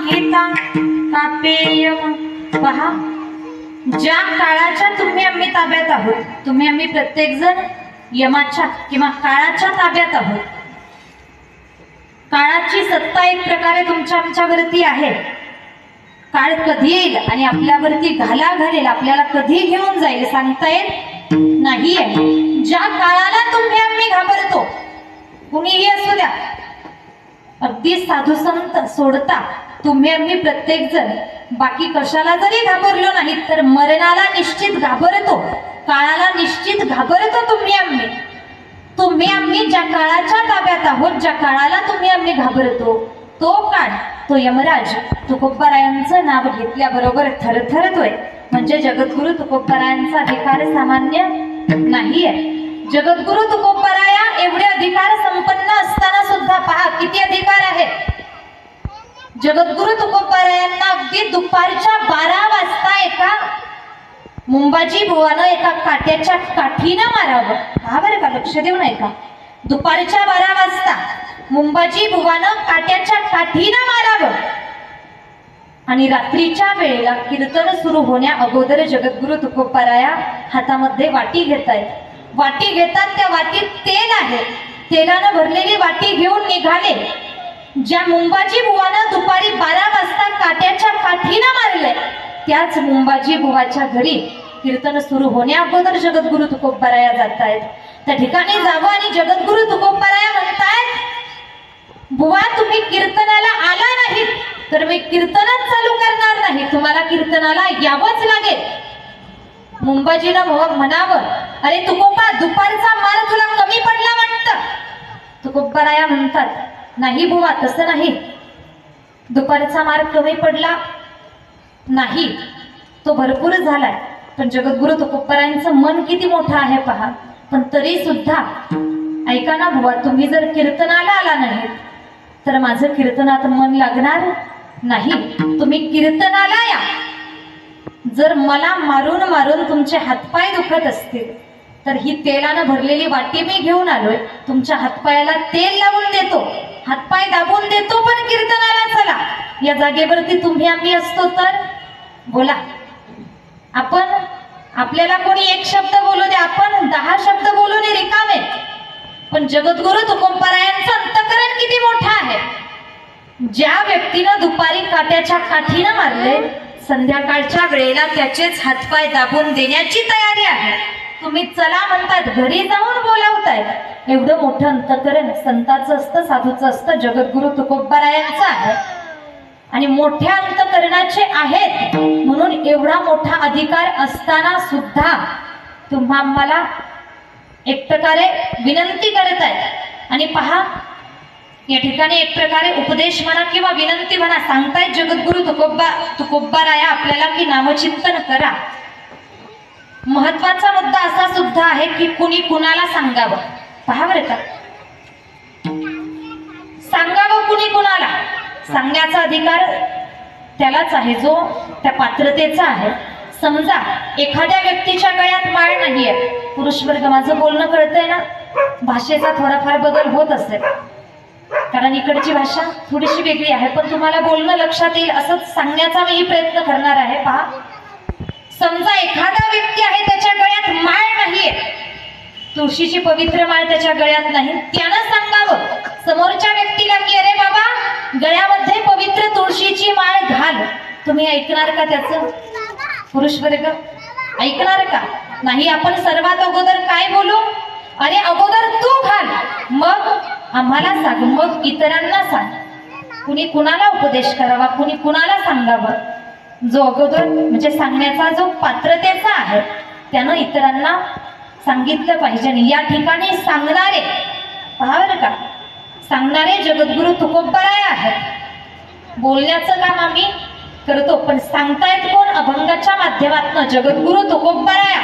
घेता कापेयम। पहा, ज्या काळाच्या तुम्ही आम्ही ताब्यात आहोत, तुम्ही आम्ही प्रत्येक जण यमाच्या किंवा काळाच्या ताब्यात आहोत। काळाची सत्ता एक प्रकारे तुमच्या आमच्यावरती आहे। काळ कधी येईल आणि आपल्यावरती घाला घालेल, आपल्याला कधी घेऊन जाईल सांगता येत नाहीये। ज्या काळाला तुम्ही आम्ही घाबरतो, कुणीही असू द्या, अगदी साधू संत सोडता तुम्ही आम्ही प्रत्येक जण बाकी कशाला जरी घाबरलो नाहीत तर मरणाला निश्चित घाबरतो, काळाला निश्चित घाबरतो। तुम्ही आम्ही ज्या काळाच्या ताब्यात आहोत, ज्या काळाला तुम्ही आम्ही घाबरतो, तो काळ, तो यमराज तुकोबारायांचं नाव घेतल्याबरोबर थरथरतोय। म्हणजे जगद्गुरु तुकोबारायांचा अधिकार सामान्य नाहीये। जगद्गुरु तुकोबाराया एवढे अधिकार संपन्न असताना सुद्धा पहा किती अधिकार आहेत। जगद्गुरु तुकोबारायांना अगदी दुपारच्या 12 वाजता एका मुंबाजी बुवानं एका काट्याच्या काठीनं मारावं। हा बरं का, लक्ष देऊ नये का, दुपारच्या 12 वाजता मुंबाजी बुवानं काट्याच्या काठीनं मारावं आणि रात्रीच्या वेळेला कीर्तन सुरू होण्या अगोदर जगद्गुरु तुकोबाराया हातामध्ये वाटी घेतायत। वाटी घेतात, त्या वाटीत तेल आहे, तेलानं भरलेली वाटी घेऊन निघाले। ज्या मुंबाजी बुवानं दुपारी 12 वाजता काट्याच्या काठीनं मारले, त्याच मुंबाजी बुवाच्या घरी कीर्तन सुरू होण्या अगोदर जगद्गुरु तुकोबाराया जातायत। त्या ठिकाणी जावं आणि जगद्गुरु तुकोबाराया म्हणतायत, बुवा तुम्ही कीर्तनाला आला नाहीत तर मी कीर्तनच चालू करणार नाही, तुम्हाला कीर्तनाला यावंच लागेल। मुंबाजीनं म्हणावं, अरे तुकोबा, दुपारचा मार तुला कमी पडला वाटतं? तुकोबाराया म्हणतात, नाही बुवा, तसं नाही, दुपारचा मार कमी पडला नाही, तो भरपूर झालाय। पण जगद्गुरु तुकोबारायांचं मन किती मोठं आहे पहा। पण तरी सुद्धा ऐका ना बुवा, तुम्ही जर कीर्तनाला आला नाही तर माझं कीर्तनात मन लागणार नाही, तुम्ही कीर्तनाला या। जर मला मारून मारून तुमचे हातपाय दुखत असतील तर ही तेलानं भरलेली वाटी मी घेऊन आलोय, तुमच्या हातपायाला तेल लावून देतो, हातपाय दाबून देतो, पण कीर्तनाला चला। या जागेवरती तुम्ही आम्ही असतो तर बोला, आपण, आपल्याला कोणी एक शब्द बोलू दे, आपण 10 शब्द बोलून रिकामे। पण जगद्गुरु तुकोबारायांचं अंतःकरण किती मोठं आहे। ज्या व्यक्तीनं दुपारी काट्याच्या काठीनं मारले, संध्याकाळच्या वेळेला त्याचेच हातपाय दाबून देण्याची तयारी आहे। तुम्ही चला म्हणतात, घरी जाऊन बोलावतायत। एवढं मोठं अंतःकरण संतांचं असतं, साधूचं असतं, जगद्गुरु तुकोबारायांचं आहे। आणि मोठ्या अंतःकरणाचे आहेत म्हणून एवढा मोठा अधिकार असताना सुद्धा तुम्हा आम्हाला एक प्रकारे विनंती करत आहेत। आणि पहा, या ठिकाणी एक प्रकारे उपदेश म्हणा किंवा विनंती म्हणा सांगतायत जगद्गुरु तुकोबाराया आपल्याला की नामचिंतन करा। महत्वाचा मुद्दा असा सुद्धा आहे की कुणी कुणाला सांगावं। पहा बरं का, सांगावं कुणी कुणाला, सांगण्याचा अधिकार त्यालाच आहे जो त्या पात्रतेचा आहे। समजा एखाद्या व्यक्तीच्या गळ्यात माळ नाहीये, पुरुष वर्ग, माझं बोलणं कळतंय ना, भाषेचा थोडाफार बदल होत असेल कारण इकडची भाषा थोडीशी वेगळी आहे, पण तुम्हाला बोलणं लक्षात येईल असंच सांगण्याचा मी प्रयत्न करणार आहे। पहा, समजा एखादा व्यक्ती आहे, त्याच्या गळ्यात माळ नाहीये, तुळशीची पवित्र माळ त्याच्या गळ्यात नाही, त्यानं सांगावं समोरच्या व्यक्तीला की अरे बाबा, गळ्यामध्ये पवित्र तुळशीची माळ घाल। तुम्ही ऐकणार का त्याचं? पुरुष वर्ग ऐकणार का नाही? आपण सर्वात अगोदर काय बोलू, अरे अगोदर तू घाल, मग आम्हाला सांग, मग इतरांना सांग। कुणी कुणाला उपदेश करावा, कुणी कुणाला सांगावं, जो अगोदर म्हणजे सांगण्याचा जो पात्रतेचा आहे त्यानं इतरांना सांगितलं पाहिजे। आणि या ठिकाणी सांगणारे, पहा बरं का, सांगणारे जगद्गुरु तुकोबाराया आहेत। बोलण्याचं काम आम्ही करतो, पण सांगतायत कोण? अभंगाच्या माध्यमातून जगद्गुरु तुकोबाराया।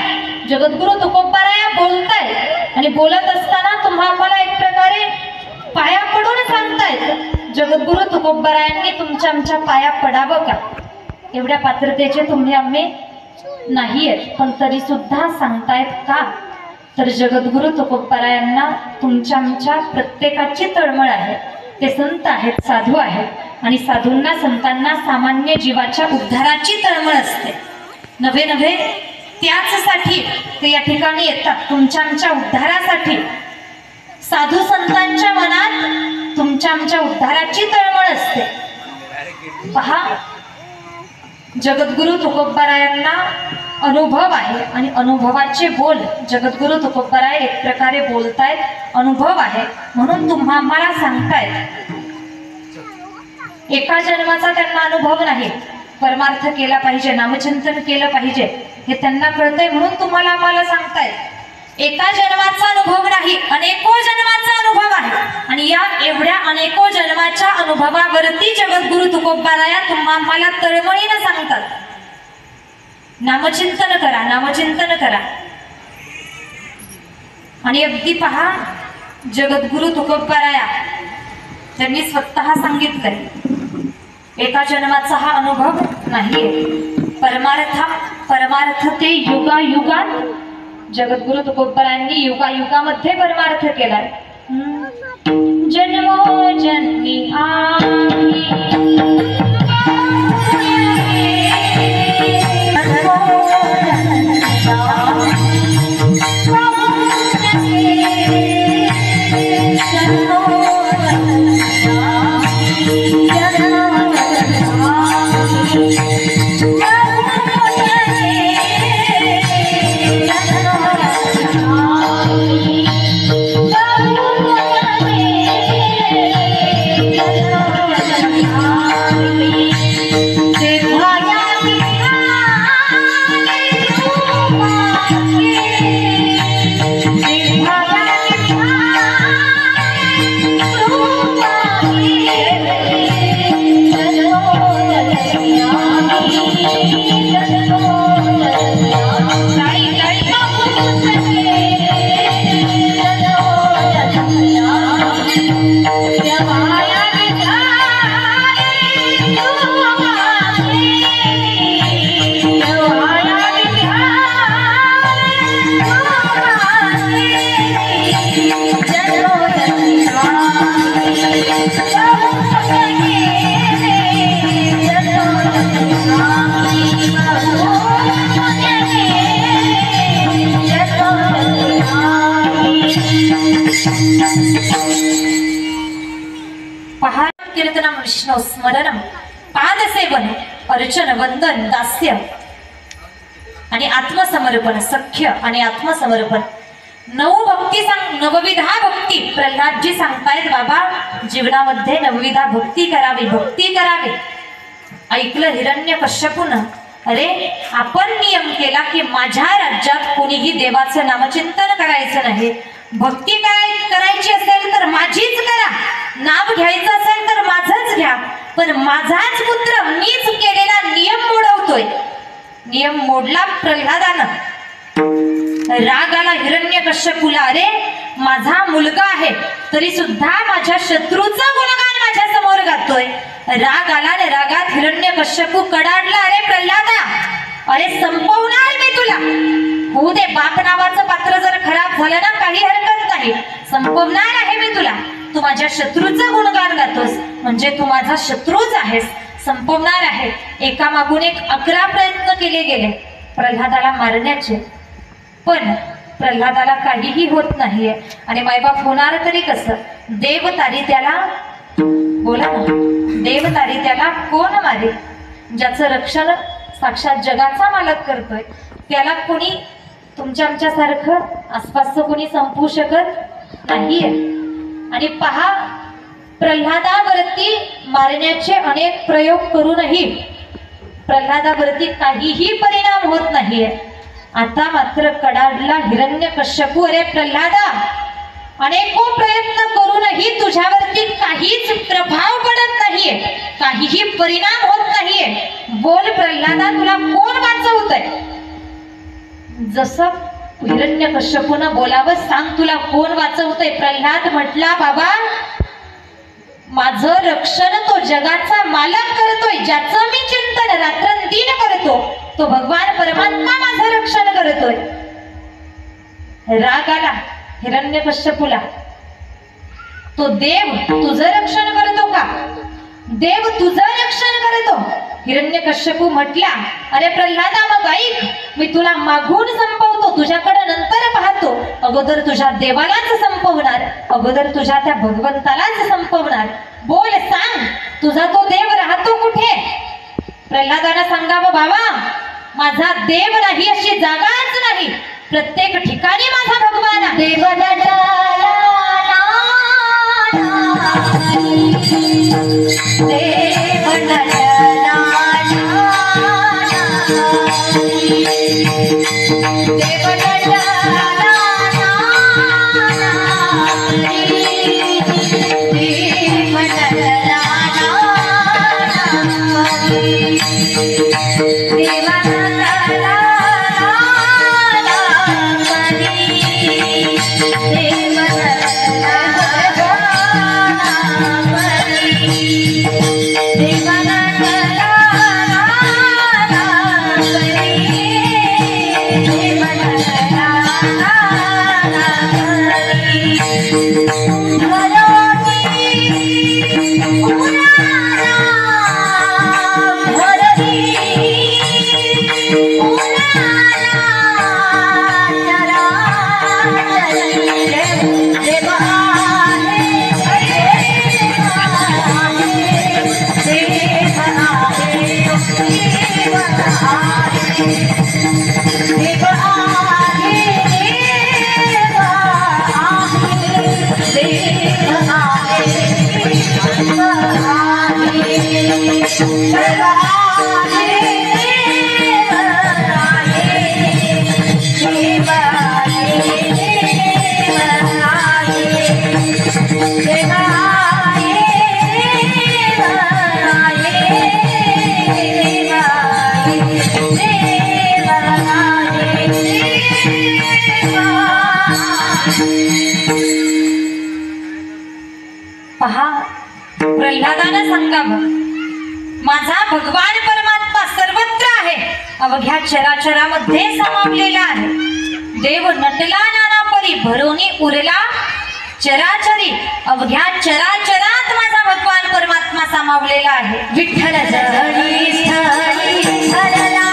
जगद्गुरु तुकोबाराया बोलतायत आणि बोलत असताना तुम्हा आम्हाला एक प्रकारे पाया पडून सांगतायत, जगद्गुरु तुकोबारायांनी तुमच्या आमच्या पाया पडावं का? एवढ्या पात्रतेचे तुम्ही आम्ही नाहीयेत, पण तरी सुद्धा सांगतायत का? तर जगद्गुरु तुकोबारायांना तुमच्या आमच्या प्रत्येकाची तळमळ आहे। ते संत आहेत, साधू आहेत आणि साधूंना संतांना सामान्य जीवाच्या उद्धाराची तळमळ असते. नव्हे नव्हे त्याचसाठी ते या ठिकाणी येतात, तुमच्या आमच्या उद्धारासाठी. साधू संतांच्या मनात तुमच्या आमच्या उद्धाराची तळमळ असते. पहा, जगद्गुरु तुकोबारायांना अनुभव आहे आणि अनुभवाचे बोल जगद्गुरु तुकोबाराय एक प्रकारे बोलतायत, अनुभव आहे म्हणून आम्हाला सांगतायत. एका जन्माचा त्यांना अनुभव नाही, परमार्थ केला पाहिजे, नामचिंतन केलं पाहिजे हे त्यांना कळतंय म्हणून तुम्हाला आम्हाला सांगतायत. एका जन्माचा अनुभव नाही, अनेको जन्माचा अनुभव आहे आणि या एवढ्या अनेको जन्माच्या अनुभवावरती जगद्गुरु तुकोबाराया आम्हाला तळमळीनं सांगतात, नामचिंतन करा, नामचिंतन करा. आणि अगदी पहा, जगद्गुरु तुकोबाराया त्यांनी स्वतः सांगितलंय, एका जन्माचा हा अनुभव नाहीये, परमार्थ ते युगायुगात जगद्गुरु तुकोबारायांनी युगायुगामध्ये परमार्थ केलाय. जन्मोजन्मी कीर्तनम विष्णु स्मरणम पादसेवन अर्चन वंदन दास्य आणि आत्मसमर्पण, सख्य आणि आत्मसमर्पण. नवविधा भक्ती प्रल्हादजी सांगतायत, बाबा जीवनामध्ये नवविधा भक्ती करावी, भक्ती करावी. ऐकलं हिरण्यकश्यपून, अरे आपण नियम केला की माझ्या राज्यात कोणीही देवाचं नामचिंतन करायचं नाही, भक्ती करायची असेल तर माझीच करा, नाव घ्यायचं असेल तर माझंच घ्या, पण माझाच पुत्र मीच केलेला नियम मोडवतोय. नियम मोडला प्रल्हादानं. राग आला हिरण्यकश्यपूला, अरे माझा मुलगा आहे तरी सुद्धा माझ्या शत्रूचं गुणगान माझ्या समोर गातोय. राग आला ने रागात हिरण्यकश्यपू कडाडला, अरे प्रल्हादा, अरे संपवणार मी तुला. होऊ दे, बाप नावाचं पात्र जर खराब झालं ना काही हरकत नाही, संपवणार आहे मी तुला. तू माझ्या शत्रूचं गुणगान गातोस म्हणजे तू माझा शत्रूच आहेस, संपवणार आहे. एकामागून एक 11 प्रयत्न केले गेले प्रल्हादाला मारण्याचे, पण प्रल्हादाला काहीही होत नाहीये. आणि मायबाप होणार तरी कसं? देव तारी त्याला, बोला ना, देव तारी त्याला कोण मारे? ज्याचं रक्षण साक्षात जगाचा मालक करतोय त्याला कोणी तुमच्या आमच्यासारखं आसपासचं कोणी संपवू शकत नाहीये. आणि पहा, प्रल्हादावरती मारण्याचे अनेक प्रयोग करूनही प्रल्हादावरती काहीही परिणाम होत नाहीये. आता मात्र कडाडला हिरण्यकश्यपू, अरे प्रल्हादा, अनेको प्रयत्न करूनही तुझ्यावरती काहीच प्रभाव पडत नाहीये, काहीही परिणाम होत नाहीये. बोल प्रल्हादा, तुला कोण वाचवतंय? जसं हिरण्यकश्यपूनं बोलावं, सांग तुला कोण वाचवतंय? प्रल्हाद म्हटला, बाबा माझं रक्षण तो जगाचा मालक करतोय, ज्याचं मी चिंतन रात्रंदिन करतो, तो भगवान परमात्मा माझं रक्षण करतोय. राग आला हिरण्यकश्यपूला. तो देव तुझं रक्षण करतो का? देव तुझं रक्षण करतो? हिरण्यकश्यपू म्हटला, अरे प्रल्हादा मग ऐक, मी तुला मागून संपवतो, तुझ्याकडे नंतर पाहतो. अगोदर तुझ्या देवालाच संपवणार, अगोदर तुझ्या त्या भगवंतालाच संपवणार. बोल, सांग, तुझा तो देव राहतो कुठे? प्रल्हादाला सांगावं, बाबा माझा देव नाही अशी जागाच नाही, प्रत्येक ठिकाणी माझा भगवान आहे. देव पहा, प्रल्हादानं सांगावं, माझा भगवान परमात्मा सर्वत्र आहे, अवघ्या चराचरामध्ये सामावलेला आहे. देव नटला नाना परी, भरोनी उरला चराचरी, अवघ्या चराचरात माझा भगवान परमात्मा सामावलेला आहे. विठ्ठल जळी स्थळी हरला,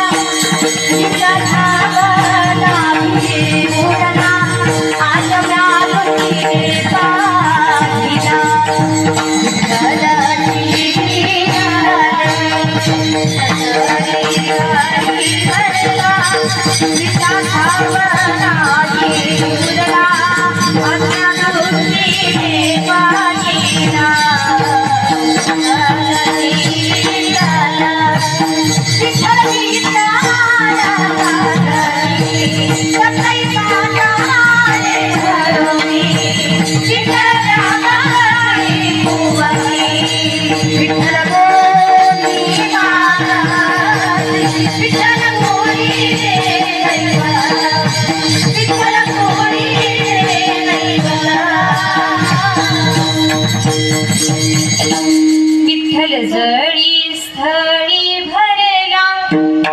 जळी स्थळी भरला,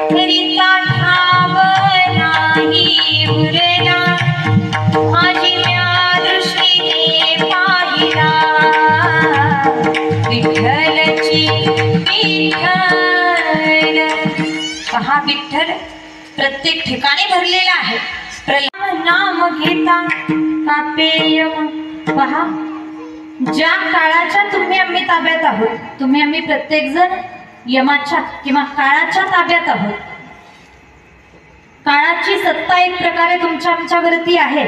करिता ठाव नाही उरला, माझी म्या दृष्टीने पाहिला, विठ्ठलची विठ्ठल. पहा, विठ्ठल प्रत्येक ठिकाणी भरलेला आहे. प्रल्हाद नाम घेता कापेयम. पहा, ज्या काळाच्या तुम्ही आम्ही ताब्यात आहोत, तुम्ही आम्ही प्रत्येक जण यमाच्या किंवा काळाच्या ताब्यात आहोत. काळाची सत्ता एक प्रकारे तुमच्या आमच्यावरती आहे.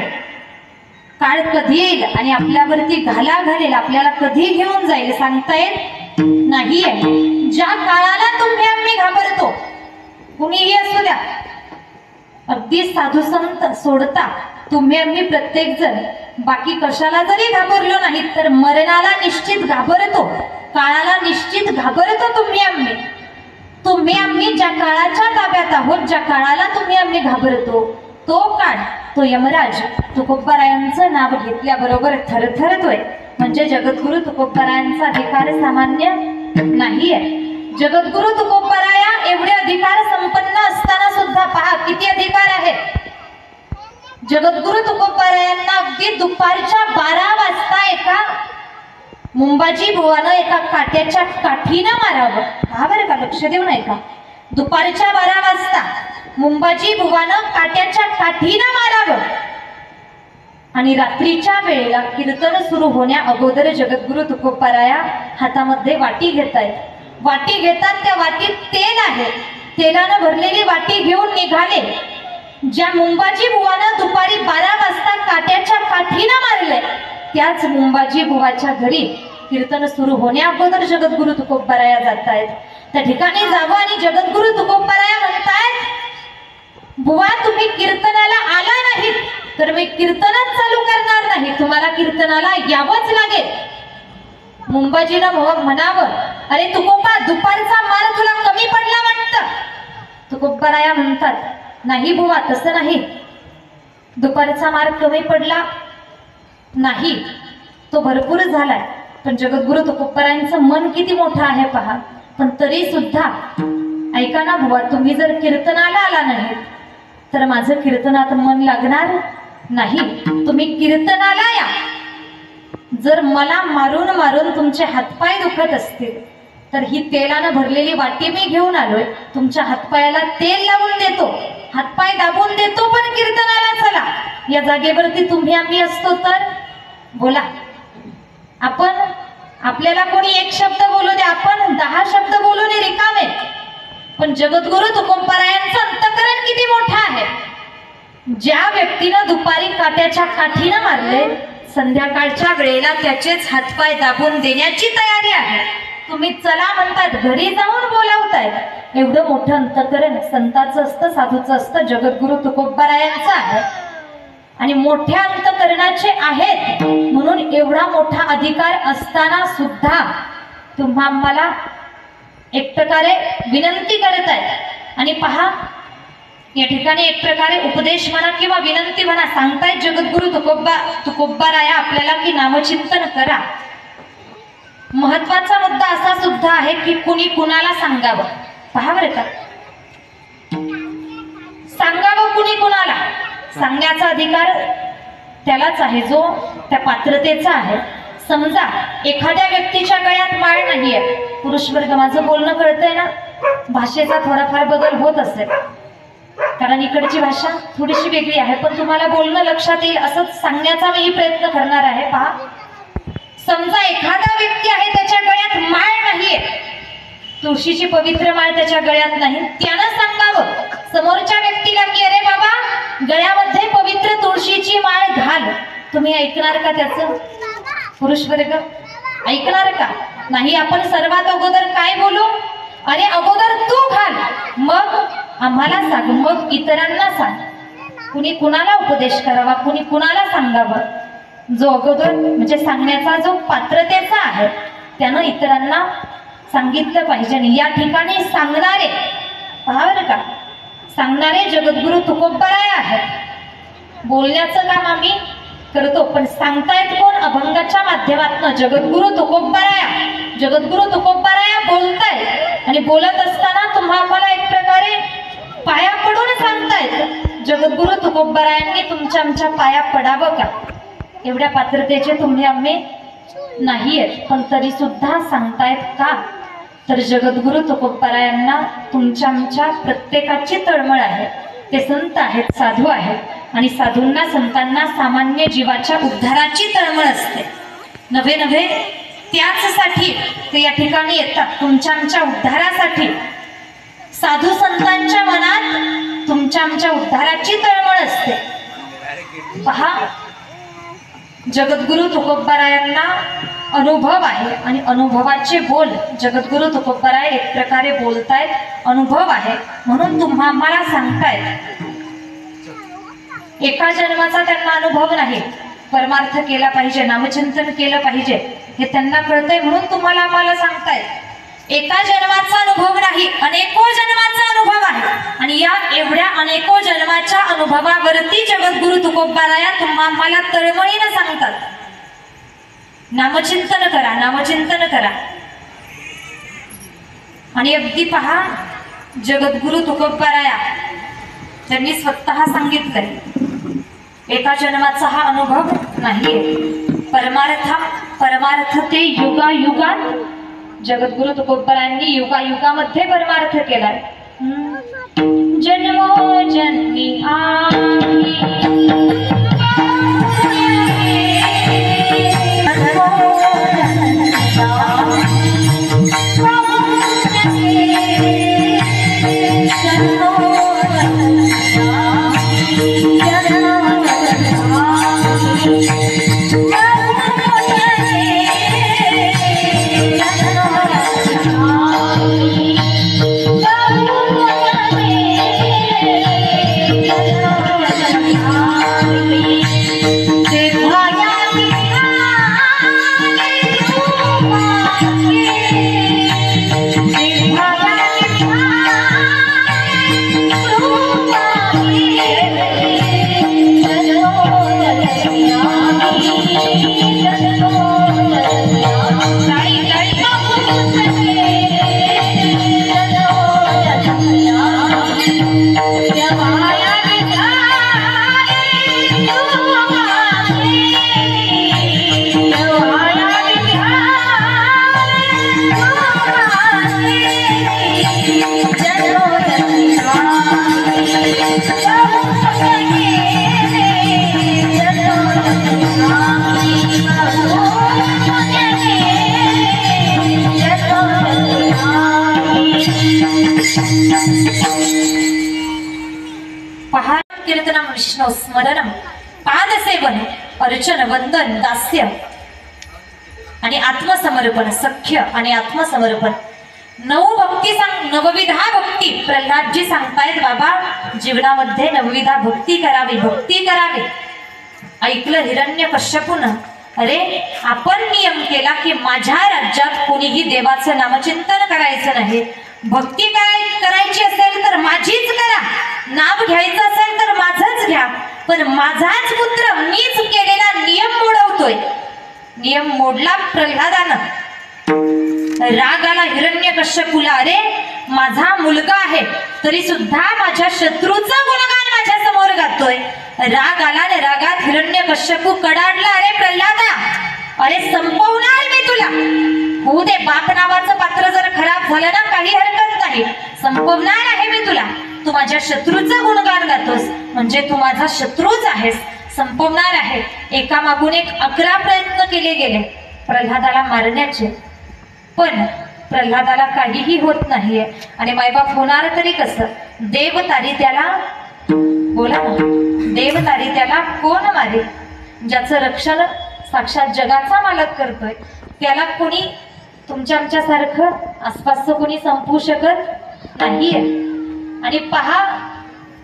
काळ कधी येईल आणि आपल्यावरती घाला घालेल, आपल्याला कधी घेऊन जाईल सांगता येत नाहीये. ज्या काळाला तुम्ही आम्ही घाबरतो, कुणीही असू द्या, अगदी साधू संत सोडता तुम्ही आम्ही प्रत्येक जण बाकी कशाला जरी घाबरलो नाही तर मरणाला निश्चित घाबरतो, काळाला निश्चित घाबरतो. तुम्ही आम्ही ज्या काळाच्या ताब्यात आहोत, ज्या काळाला तुम्ही आम्ही घाबरतो, तो काळ, तो यमराज तुकोबारायांचं नाव घेतल्याबरोबर थरथरतोय. म्हणजे जगद्गुरु तुकोबारायांचा अधिकार सामान्य नाहीये. जगद्गुरु तुकोबाराया एवढे अधिकार संपन्न असताना सुद्धा पहा किती अधिकार आहेत. जगद्गुरु तुकोबारायांना अगदी दुपारच्या 12 वाजता एका मुंबाजी बुवानं एका काट्याच्या काठीनं मारावं. हा बरं का, लक्ष देऊन ऐका. दुपारच्या 12 वाजता मुंबाजी बुवानं काट्याच्या काठीनं मारावं आणि रात्रीच्या वेळेला कीर्तन सुरू होण्या अगोदर जगद्गुरु तुकोबाराया हातामध्ये वाटी घेतायत. वाटी घेतात, त्या वाटीत तेल आहे. तेलानं भरलेली वाटी घेऊन निघाले. ज्या मुंबाजी बुवानं दुपारी 12 वाजता काट्याच्या काठीनं मारलंय त्याच मुंबाजी बुवाच्या घरी कीर्तन सुरू होण्या अगोदर जगद्गुरु तुकोबाराया जातायत. त्या ठिकाणी जावं आणि जगद्गुरु तुकोबाराया म्हणतायत, बुवा तुम्ही कीर्तनाला आला नाहीत तर मी कीर्तनच चालू करणार नाही, तुम्हाला कीर्तनाला यावंच लागेल. मुंबाजीनं म्हणावं, अरे तुकोबा दुपारचा मार तुला कमी पडला वाटतं. तुकोबाराया म्हणतात, नाही बुवा तसं नाही, दुपारचा मार कमी पडला नाही, तो भरपूर झालाय. पण जगद्गुरु तुकोबारायांचं मन किती मोठं आहे पहा. पण तरी सुद्धा ऐका ना बुवा, तुम्ही जर कीर्तनाला आला नाही तर माझं कीर्तनात मन लागणार नाही. तुम्ही कीर्तनाला या. जर मला मारून मारून तुमचे हातपाय दुखत असतील तर ही तेलानं भरलेली वाटी मी घेऊन आलोय, तुमच्या हातपायाला तेल लावून देतो, हातपाय दाबून देतो, पण कीर्तनाला चला. या जागेवरती तुम्ही आम्ही असतो तर बोला. आपण आपल्याला कोणी एक शब्द बोलू दे, आपण 10 शब्द बोलून रिकामे. पण जगद्गुरु तुकोबारायांचं अंतःकरण किती मोठं आहे. ज्या व्यक्तीनं दुपारी काट्याच्या काठीनं मारले, संध्याकाळच्या वेळेला त्याचेच हातपाय दाबून देण्याची तयारी आहे. तुम्ही चला म्हणतात, घरी जाऊन बोलावतायत. एवढं मोठं अंतःकरण संतांचं असतं, साधूचं असतं, जगद्गुरु तुकोबारायांचं आहे. आणि मोठ्या अंतःकरणाचे आहेत म्हणून एवढा मोठा अधिकार असताना सुद्धा तुम्हा आम्हाला एक प्रकारे विनंती करतायत. आणि पहा, या ठिकाणी एक प्रकारे उपदेश म्हणा किंवा विनंती म्हणा सांगतायत जगद्गुरु तुकोबाराया आपल्याला की नामचिंतन करा. महत्वाचा मुद्दा असा सुद्धा आहे की कुणी कुणाला सांगावं. पहा बरं का, सांगावं कुणी कुणाला. सांगण्याचा अधिकार त्यालाच आहे जो त्या पात्रतेचा आहे. समजा एखाद्या व्यक्तीच्या गळ्यात माळ नाहीये, पुरुष वर्ग माझं बोलणं कळतंय ना, भाषेचा थोडाफार बदल होत असेल कारण इकडची भाषा थोडीशी वेगळी आहे, पण तुम्हाला बोलणं लक्षात येईल असंच सांगण्याचा मी प्रयत्न करणार आहे. पहा, समजा एखादा व्यक्ती आहे त्याच्या गळ्यात माळ नाहीये, तुळशीची पवित्र माळ त्याच्या गळ्यात नाही, त्यानं सांगावं समोरच्या व्यक्तीला की अरे बाबा गळ्यामध्ये पवित्र तुळशीची माळ घाल. तुम्ही ऐकणार का त्याचं? पुरुष वर्ग ऐकणार का? नाही. आपण सर्वात अगोदर काय बोलू, अरे अगोदर तू घाल, मग आम्हाला सांग, मग इतरांना सांग. कुणी कुणाला उपदेश करावा, कुणी कुणाला सांगावं. जो अगोदर म्हणजे सांगण्याचा जो पात्रतेचा आहे त्यानं इतरांना सांगितलं पाहिजे. या ठिकाणी सांगणारे पहा बरं का, सांगणारे जगद्गुरु तुकोबाराया आहेत. बोलण्याचं काम आम्ही करतो, पण सांगतायत कोण? अभंगाच्या माध्यमातून जगद्गुरु तुकोबाराया. जगद्गुरु तुकोबाराया बोलतायत आणि बोलत असताना तुम्हा आम्हाला एक प्रकारे पाया पडून सांगतायत जगद्गुरु तुकोबारायांनी तुमच्या आमच्या पाया पडावं का. एवढ्या पात्रतेचे तुम्ही आम्ही नाहीयेत, पण तरी सुद्धा सांगतायत का, तर जगद्गुरु तुकोबारायांना तुमच्या आमच्या प्रत्येकाची तळमळ आहे. ते संत आहेत, साधू आहेत आणि साधूंना संतांना सामान्य जीवाच्या उद्धाराची तळमळ असते. नव्हे नव्हे त्याचसाठी ते या ठिकाणी येतात, तुमच्या आमच्या उद्धारासाठी. साधू संतांच्या मनात तुमच्या आमच्या उद्धाराची तळमळ असते. पहा, जगद्गुरु तुकोबारायांना अनुभव आहे आणि अनुभवाचे बोल जगद्गुरु तुकोबाराय एक प्रकारे बोलतायत. अनुभव आहे म्हणून तुम्हा आम्हाला सांगतायत. एका जन्माचा त्यांना अनुभव नाही, परमार्थ केला पाहिजे, नामचिंतन केलं पाहिजे हे त्यांना कळतंय म्हणून तुम्हाला आम्हाला सांगतायत. एका जन्माचा अनुभव नाही, अनेको जन्माचा अनुभव आहे. आणि या एवढ्या अनेको जन्माच्या अनुभवावरती जगद्गुरु तुकोबाराया तुम्हा आम्हाला तळमळीनं सांगतात, नामचिंतन करा, नामचिंतन करा. आणि अगदी पहा, जगद्गुरु तुकोबाराया त्यांनी स्वतः सांगितलंय एका जन्माचा हा अनुभव नाहीये, परमार्थ परमार्थ ते युगायुगात जगद्गुरु तुकोबरायांनी युगायुगामध्ये परमार्थ केलाय. जन्मोजन्मी कीर्तनम विष्णु स्मरणम पादसेवन अर्चन वंदन दास्य आणि आत्मसमर्पण सख्य आणि आत्मसमर्पण नवभक्ती नवविधा भक्ती प्रल्हादजी सांगतायत बाबा जीवनामध्ये नवविधा भक्ती करावी. ऐकलं हिरण्यकश्यपून अरे आपण नियम केला की माझ्या राज्यात कोणीही देवाचं नामचिंतन करायचं नाही. भक्ती करायची असेल तर माझीच करा, नाव घ्यायचं असेल तर माझंच घ्या. पण माझाच पुत्र मीच केलेला नियम मोडवतोय. नियम मोडला प्रल्हादानं. राग आला हिरण्यकश्यपूला. अरे माझा मुलगा आहे तरी सुद्धा माझ्या शत्रूचा गुणगान माझ्या समोर गातोय. राग आला ने रागात हिरण्यकश्यपू कडाडला. अरे प्रल्हादा, अरे संपवणार मी तुला. होऊ दे, बाप नावाचं पात्र जर खराब झालं ना काही हरकत नाही, संपवणार आहे मी तुला. तू माझ्या शत्रूचा गुणगान गातोस म्हणजे तू माझा शत्रूच आहेस. संपवणार आहे. एकामागून एक 11 प्रयत्न केले गेले प्रल्हादाला मारण्याचे, पण प्रल्हादाला काहीही होत नाहीये. आणि मायबाप होणार तरी कसं? देव तारी त्याला, बोला ना, देव तारी त्याला कोण मारे? ज्याचं रक्षण साक्षात जगाचा मालक करतोय त्याला कोणी तुमच्या आमच्या सारखं आसपासचं कोणी संपवू शकत नाहीये. आणि पहा,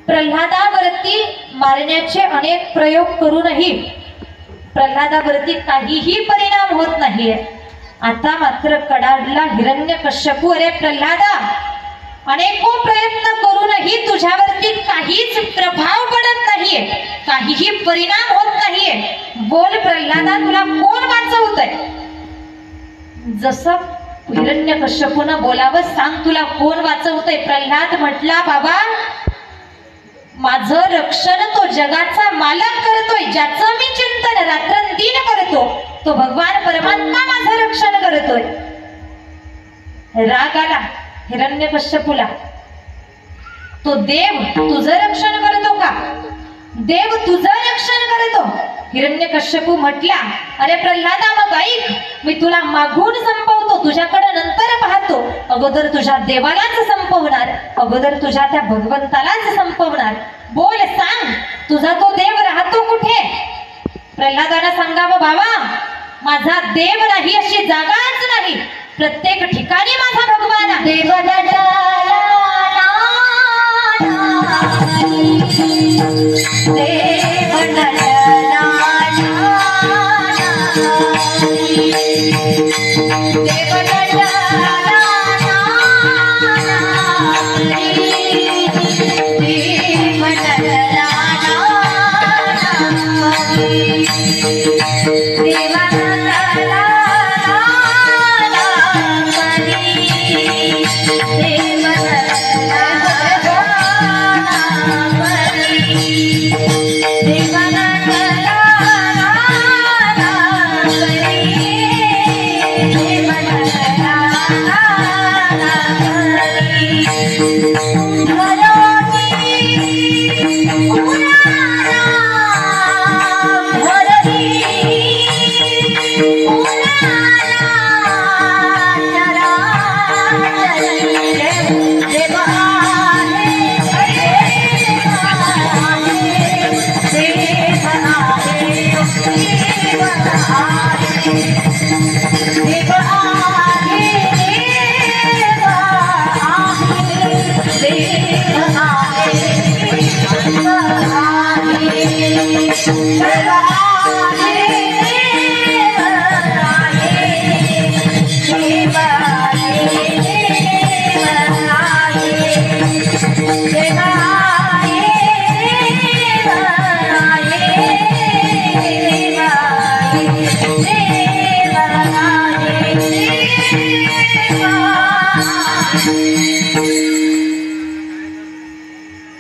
प्रल्हादावरती मारण्याचे अनेक प्रयोग करूनही प्रल्हादावरती काहीही परिणाम होत नाहीये. आता मात्र कडाडला हिरण्यकश्यपू. अरे प्रल्हादा, अनेको प्रयत्न करूनही तुझ्यावरती काहीच प्रभाव पडत नाहीये, काहीही परिणाम होत नाहीये. बोल प्रल्हादा, तुला कोण वाचवतंय? जसं हिरण्यकश्यपूनं बोलावं, सांग तुला कोण वाचवतंय? प्रल्हाद म्हटला, बाबा माझं रक्षण तो जगाचा मालक करतोय, ज्याचं मी चिंतन रात्रंदिन करतो, तो भगवान परमात्मा माझं रक्षण करतोय. राग आला हिरण्यकश्यपूला. तो देव तुझं रक्षण करतो का? देव तुझं रक्षण करतो? हिरण्यकश्यपू म्हटला, अरे प्रल्हादा मग ऐक, मी तुला मागून संपवतो, तुझ्याकडे नंतर पाहतो. अगोदर तुझ्या देवालाच संपवणार, अगोदर तुझ्या त्या भगवंतालाच संपवणार. बोल, सांग तुझा तो देव राहतो कुठे? प्रल्हादाला सांगावं, बाबा माझा देव नाही अशी जागाच नाही, प्रत्येक ठिकाणी माझा भगवान आहे. देव देव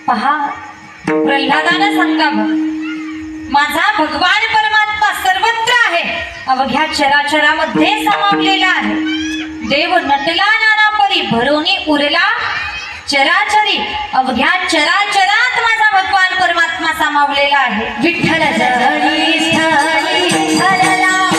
पहा, प्रल्हादानं सांगावं, माझा भगवान परमात्मा सर्वत्र आहे, अवघ्या चराचरामध्ये सामावलेला आहे. देव नटला नाना परी, भरोनी उरला चराचरी, अवघ्या चराचरात माझा भगवान परमात्मा सामावलेला आहे. विठ्ठल जळी स्थळी हरला,